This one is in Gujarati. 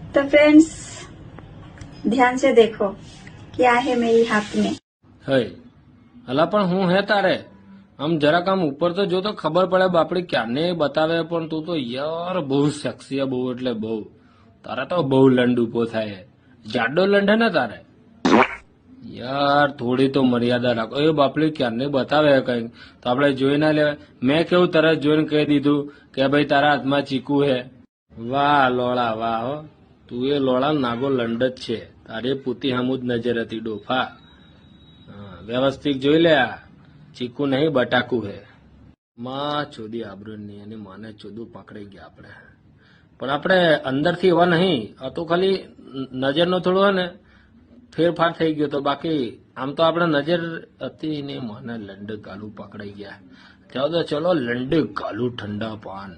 तो फ्रेंड्स ध्यान से देखो क्या है मेरी हाथ में। હે અલા પણ હું હે તારે આમ જરાક આમ ઉપર તો જો તો ખબર પડે બાપડી ક્યારને બતાવે પણ તું તો યાર બહુ સેક્સી બહુ એટલે બહુ તારે તો બહુ લંડ ઉભો થાય જાડો લંડ હે ને તારે યાર થોડી તો મર્યાદા રાખો એ બાપડી ક્યારને બતાવે કઈક તો આપણે જોઈ ના લેવાય મેં કેવું તરત જોઈને કહી દીધું કે ભાઈ તારા હાથમાં ચીકુ હે વાહ લોળા વાહ હો તું એ લોળા નાગો લંડ જ છે તારી પૂતી હમું જ નજર હતી ડોફા વ્યવસ્થિત જોઈ લે આ ચીકુ નહીં બટાકુ હે માં ચોદી આબરૂ નહીં અને માને ચોદું પકડાઈ ગયા આપણે પણ આપણે અંદરથી એવા નહીં આ તો ખાલી નજરનો થોડો હે ને ફેરફાર થઈ ગયો તો બાકી આમ તો આપણે નજર હતી ને મને લંડ ગાલું પકડાઈ ગયા જાઓ તો ચલો લંડ ગાલું ઠંડા પાન